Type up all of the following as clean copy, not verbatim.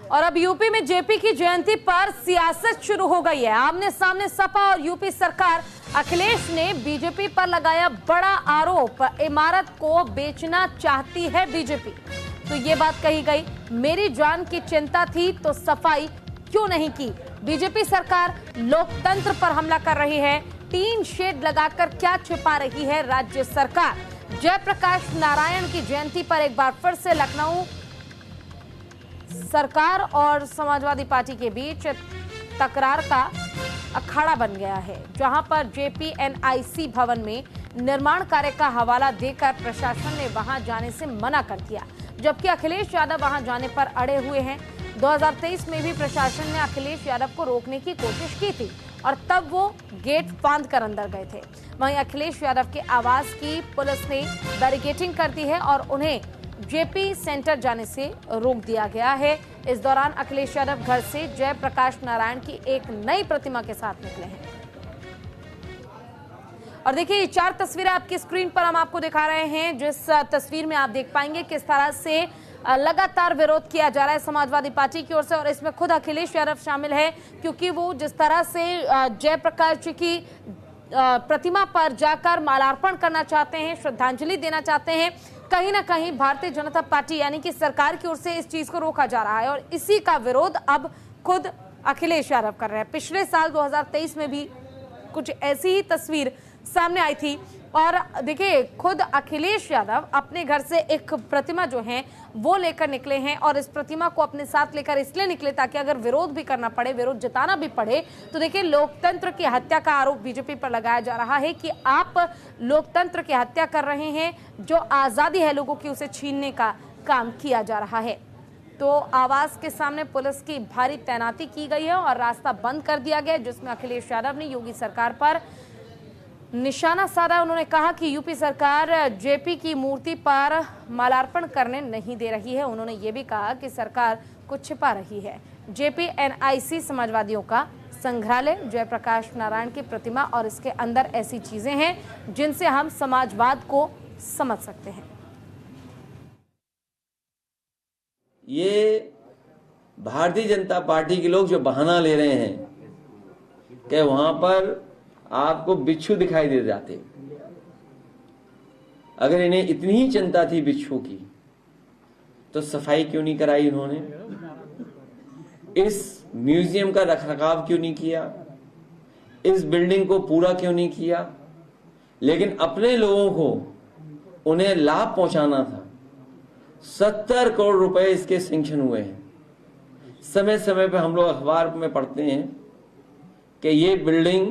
और अब यूपी में जेपी की जयंती पर सियासत शुरू हो गई है। आमने सामने सपा और यूपी सरकार। अखिलेश ने बीजेपी पर लगाया बड़ा आरोप, इमारत को बेचना चाहती है बीजेपी। तो ये बात कही गई, मेरी जान की चिंता थी तो सफाई क्यों नहीं की। बीजेपी सरकार लोकतंत्र पर हमला कर रही है। टीन शेड लगाकर क्या छिपा रही है राज्य सरकार। जयप्रकाश नारायण की जयंती पर एक बार फिर से लखनऊ सरकार और समाजवादी पार्टी के बीच तकरार का अखाड़ा बन गया है, जहां पर जेपीएनआईसी भवन में निर्माण कार्य का हवाला देकर प्रशासन ने वहां जाने से मना कर दिया, जबकि अखिलेश यादव वहां जाने पर अड़े हुए हैं। 2023 में भी प्रशासन ने अखिलेश यादव को रोकने की कोशिश की थी और तब वो गेट फांद कर अंदर गए थे। वहीं अखिलेश यादव के आवास की पुलिस ने बैरिकेडिंग कर दी है और उन्हें जेपी सेंटर जाने से रोक दिया गया है। इस दौरान अखिलेश यादव घर से जयप्रकाश नारायण की एक नई प्रतिमा के साथ निकले हैं। और देखिए, ये 4 तस्वीरें आपकी स्क्रीन पर हम आपको दिखा रहे हैं, जिस तस्वीर में आप देख पाएंगे किस तरह से लगातार विरोध किया जा रहा है समाजवादी पार्टी की ओर से। और इसमें खुद अखिलेश यादव शामिल है, क्योंकि वो जिस तरह से जयप्रकाश जी की प्रतिमा पर जाकर माल्यार्पण करना चाहते हैं, श्रद्धांजलि देना चाहते हैं, कहीं ना कहीं भारतीय जनता पार्टी यानी कि सरकार की ओर से इस चीज को रोका जा रहा है और इसी का विरोध अब खुद अखिलेश यादव कर रहे हैं। पिछले साल 2023 में भी कुछ ऐसी ही तस्वीर सामने आई थी और देखिए, खुद अखिलेश यादव अपने घर से एक प्रतिमा जो है वो लेकर निकले हैं और इस प्रतिमा को अपने साथ लेकर इसलिए निकले ताकि अगर विरोध भी करना पड़े, विरोध जताना भी पड़े, तो देखिए, लोकतंत्र की हत्या का आरोप बीजेपी पर लगाया जा रहा है कि आप लोकतंत्र की हत्या कर रहे हैं, जो आजादी है लोगों की उसे छीनने का काम किया जा रहा है। तो आवास के सामने पुलिस की भारी तैनाती की गई है और रास्ता बंद कर दिया गया, जिसमें अखिलेश यादव ने योगी सरकार पर निशाना साधा। उन्होंने कहा कि यूपी सरकार जेपी की मूर्ति पर माल्यार्पण करने नहीं दे रही है। उन्होंने ये भी कहा कि सरकार कुछ छिपा रही है। जेपीएनआईसी समाजवादियों का संग्रहालय, जयप्रकाश नारायण की प्रतिमा और इसके अंदर ऐसी चीजें हैं जिनसे हम समाजवाद को समझ सकते हैं। ये भारतीय जनता पार्टी के लोग जो बहाना ले रहे हैं कि वहां पर आपको बिच्छू दिखाई दे जाते, अगर इन्हें इतनी ही चिंता थी बिच्छू की तो सफाई क्यों नहीं कराई इन्होंने, इस म्यूजियम का रखरखाव क्यों नहीं किया, इस बिल्डिंग को पूरा क्यों नहीं किया। लेकिन अपने लोगों को उन्हें लाभ पहुंचाना था। 70 करोड़ रुपए इसके सैंक्शन हुए हैं। समय समय पे हम लोग अखबार में पढ़ते हैं कि ये बिल्डिंग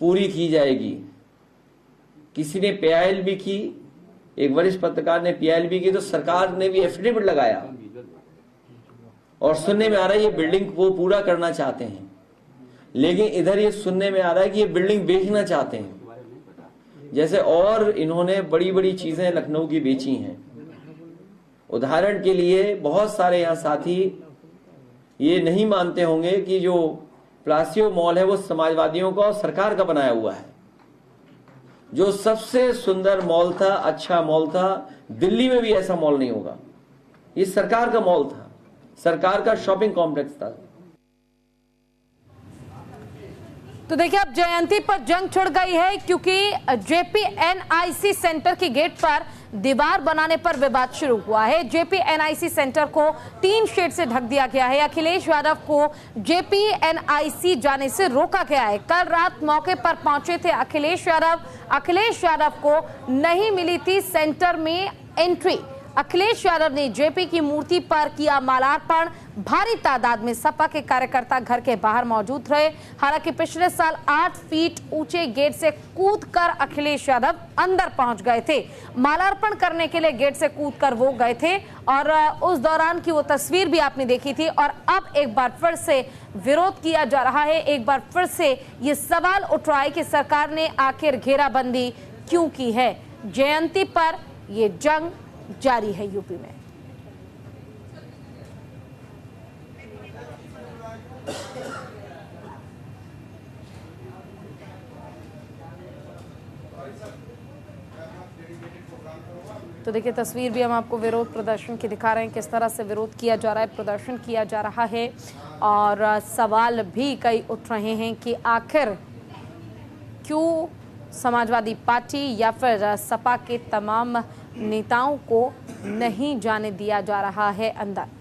पूरी की जाएगी। किसी ने पीआईएल भी की, एक वरिष्ठ पत्रकार ने पीआईएल भी की, तो सरकार ने भी एफिडेविट लगाया और सुनने में आ रहा है ये बिल्डिंग वो पूरा करना चाहते हैं। लेकिन इधर ये सुनने में आ रहा है कि ये बिल्डिंग बेचना चाहते हैं। जैसे और इन्होंने बड़ी बड़ी चीजें लखनऊ की बेची हैं। उदाहरण के लिए बहुत सारे यहाँ साथी ये नहीं मानते होंगे कि जो प्लासियो मॉल है वो समाजवादियों का और सरकार का बनाया हुआ है। जो सबसे सुंदर मॉल था, अच्छा मॉल था, दिल्ली में भी ऐसा मॉल नहीं होगा। ये सरकार का मॉल था, सरकार का शॉपिंग कॉम्प्लेक्स था। तो देखिए, अब जयंती पर जंग छिड़ गई है, क्योंकि जेपीएनआईसी सेंटर की गेट पर दीवार बनाने पर विवाद शुरू हुआ है। जेपीएनआईसी सेंटर को टीन शेड से ढक दिया गया है। अखिलेश यादव को जेपीएनआईसी जाने से रोका गया है। कल रात मौके पर पहुंचे थे अखिलेश यादव को नहीं मिली थी सेंटर में एंट्री। अखिलेश यादव ने जेपी की मूर्ति पर किया माल्यार्पण। भारी तादाद में सपा के कार्यकर्ता घर के बाहर मौजूद रहे। हालांकि पिछले साल 8 फीट ऊंचे गेट से कूदकर अखिलेश यादव अंदर पहुंच गए थे। माल्यार्पण करने के लिए गेट से कूदकर वो गए थे और उस दौरान की वो तस्वीर भी आपने देखी थी। और अब एक बार फिर से विरोध किया जा रहा है। एक बार फिर से ये सवाल उठ रहा है कि सरकार ने आखिर घेराबंदी क्यों की है। जयंती पर ये जंग जारी है यूपी में। तो देखिए तस्वीर भी हम आपको विरोध प्रदर्शन की दिखा रहे हैं, किस तरह से विरोध किया जा रहा है, प्रदर्शन किया जा रहा है। और सवाल भी कई उठ रहे हैं कि आखिर क्यों समाजवादी पार्टी या फिर सपा के तमाम नेताओं को नहीं जाने दिया जा रहा है अंदर।